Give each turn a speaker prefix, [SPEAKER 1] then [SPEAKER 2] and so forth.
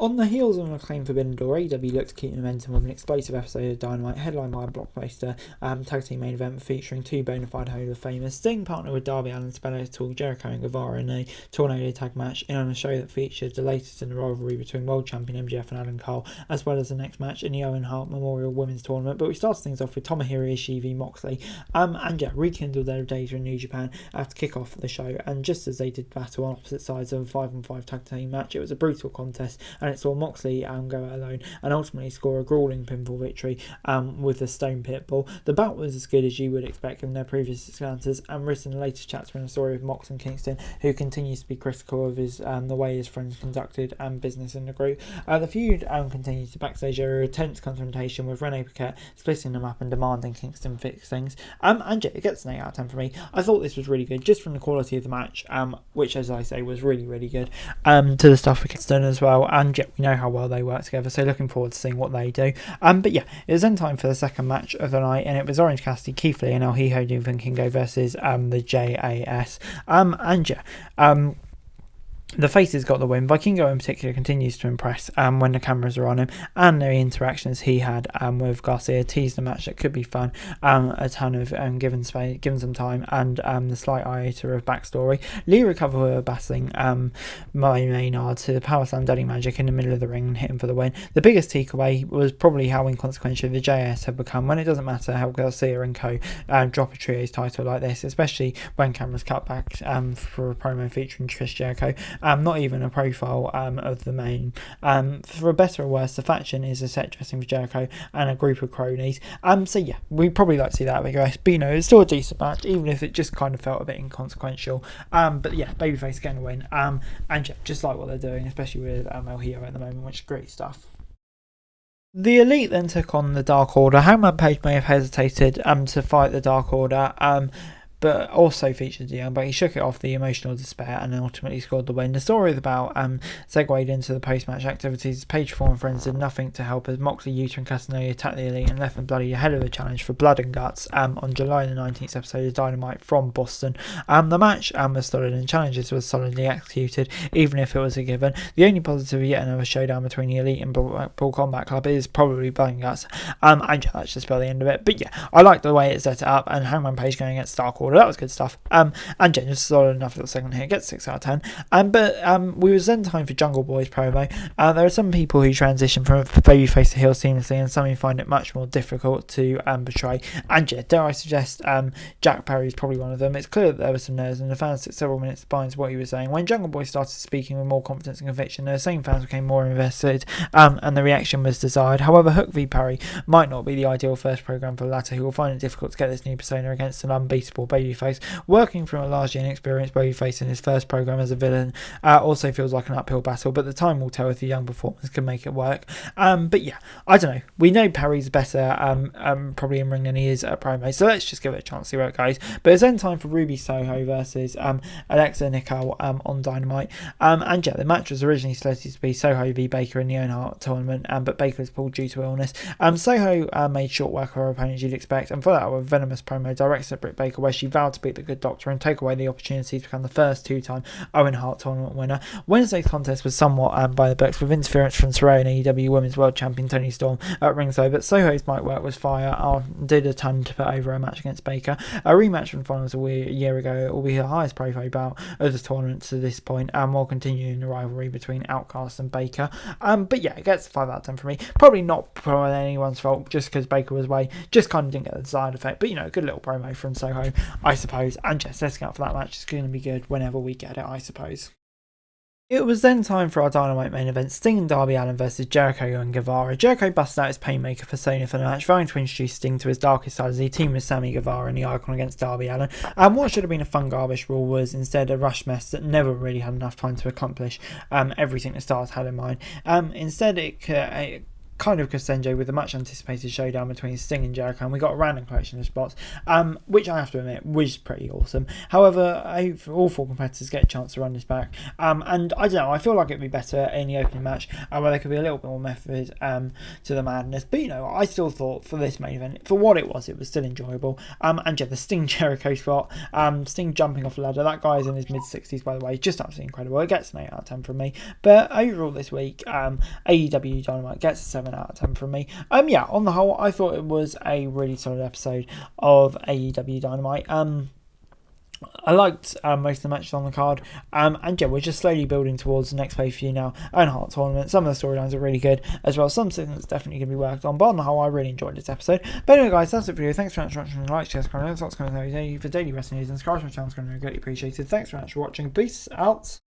[SPEAKER 1] On the heels of an acclaimed Forbidden Door, AEW looked to keep momentum with an explosive episode of Dynamite headlined by a blockbuster tag team main event featuring two bona fide Hall of Famers. Sting partnered with Darby Allin to battle Jericho and Guevara in a tornado tag match in on a show that featured the latest in the rivalry between world champion MJF and Adam Cole, as well as the next match in the Owen Hart Memorial Women's Tournament. But we started things off with Tomohiro Ishii v Moxley, rekindled their days in New Japan to kick off the show, and just as they did battle on opposite sides of a 5-on-5 tag team match, it was a brutal contest, and it saw Moxley go it alone and ultimately score a grueling pinfall victory with the Stone Pitbull. The bout was as good as you would expect given their previous encounters, and written the latest chapter in the story of Mox and Kingston, who continues to be critical of his the way his friends conducted business in the group. The feud continues to backstage a tense confrontation with Renee Paquette splitting them up and demanding Kingston fix things. It gets an 8 out of 10 for me. I thought this was really good just from the quality of the match, which as I say was really good, to the stuff with Kingston as well, and we know how well they work together, so looking forward to seeing what they do. It was then time for the second match of the night, and it was Orange Cassidy, Keith Lee and El Hijo del Vikingo versus the JAS. The faces got the win. Vikingo in particular continues to impress when the cameras are on him, and the interactions he had with Garcia teased a match that could be fun. A ton of given some time, and the slight iota of backstory. Lee recovered battling Maynard to the power slam Daddy Magic in the middle of the ring and hit him for the win. The biggest takeaway was probably how inconsequential the JS have become when it doesn't matter how Garcia and co drop a trios title like this, especially when cameras cut back for a promo featuring Chris Jericho. Not even a profile of the main. For a better or worse, the faction is a set dressing for Jericho and a group of cronies. We'd probably like to see that at Big but it's still a decent match, even if it just kind of felt a bit inconsequential. Babyface getting a win. Just like what they're doing, especially with El Hijo at the moment, which is great stuff. The Elite then took on the Dark Order. Hangman Page may have hesitated to fight the Dark Order, but also featured Young, but he shook it off the emotional despair and ultimately scored the win. The story about segued into the post-match activities. Page 4 and friends did nothing to help as Moxley, Utah and Castagnoli attacked the Elite and left them bloody ahead of the challenge for Blood and Guts on July the 19th episode of Dynamite from Boston. The match was solid and challenges was solidly executed, even if it was a given. The only positive yet another showdown between the Elite and Blackpool Combat Club is probably Blood and Guts. That's just about the end of it. But I like the way it set it up, and Hangman Page going against Dark Order. That was good stuff. Just solid enough little segment here. Gets 6 out of 10. We was then time for Jungle Boy's promo. There are some people who transition from babyface to heel seamlessly, and some who find it much more difficult to portray. Dare I suggest Jack Perry is probably one of them. It's clear that there were some nerves, and the fans took several minutes to buy into what he was saying. When Jungle Boy started speaking with more confidence and conviction, the same fans became more invested, and the reaction was desired. However, Hook v Perry might not be the ideal first program for the latter, who will find it difficult to get this new persona against an unbeatable babyface. Working from a largely inexperienced babyface in his first program as a villain also feels like an uphill battle, but the time will tell if the young performers can make it work. I don't know. We know Perry's better probably in ring than he is at promo, so let's just give it a chance to see where it goes. But it's then time for Ruby Soho versus Alexa Nicole on Dynamite. The match was originally slated to be Soho v Baker in the Owen Hart tournament, but Baker was pulled due to illness. Soho made short work of her opponent, you'd expect, and for that, a venomous promo directed at Britt Baker, where she vowed to beat the Good Doctor and take away the opportunity to become the first two-time Owen Hart tournament winner. Wednesday's contest was somewhat by the books, with interference from Saraya and AEW Women's World Champion Toni Storm at ringside, but Soho's mic work was fire, did a ton to put over a match against Baker. A rematch from finals a year ago, it will be her highest profile bout of the tournament to this point, and while continuing the rivalry between Outcast and Baker. It gets a 5 out of 10 for me. Probably not probably anyone's fault, just because Baker was away, just kind of didn't get the desired effect, but a good little promo from Soho, I suppose. And just setting up for that match is going to be good whenever we get it, I suppose. It was then time for our Dynamite main event, Sting and Darby Allin versus Jericho and Guevara. Jericho busted out his Painmaker persona for the match, vowing to introduce Sting to his darkest side as he teamed with Sammy Guevara and the Icon against Darby Allin. What should have been a fun garbage rule was instead a rush mess that never really had enough time to accomplish everything the stars had in mind. Instead, it kind of crescendo with the much anticipated showdown between Sting and Jericho, and we got a random collection of spots, which I have to admit was pretty awesome. However, all 4 competitors get a chance to run this back, and I don't know, I feel like it'd be better in the opening match where there could be a little bit more method to the madness. But I still thought for this main event, for what it was still enjoyable. And yeah, the Sting Jericho spot, Sting jumping off the ladder, that guy is in his mid-60s by the way, just absolutely incredible. It gets an 8 out of 10 from me. But overall this week, AEW Dynamite gets a 7 out of 10 from me. Yeah, on the whole, I thought it was a really solid episode of AEW Dynamite. I liked most of the matches on the card, and yeah, we're just slowly building towards the next pay-per-view now, Earnhardt tournament. Some of the storylines are really good as well, some things that's definitely going to be worked on, but on the whole, I really enjoyed this episode. But anyway guys, that's it for you. Thanks very much for watching. Like, share, subscribe, for daily wrestling news, and subscribe to my channel, it's going to be greatly appreciated. Thanks very much for watching. Peace out.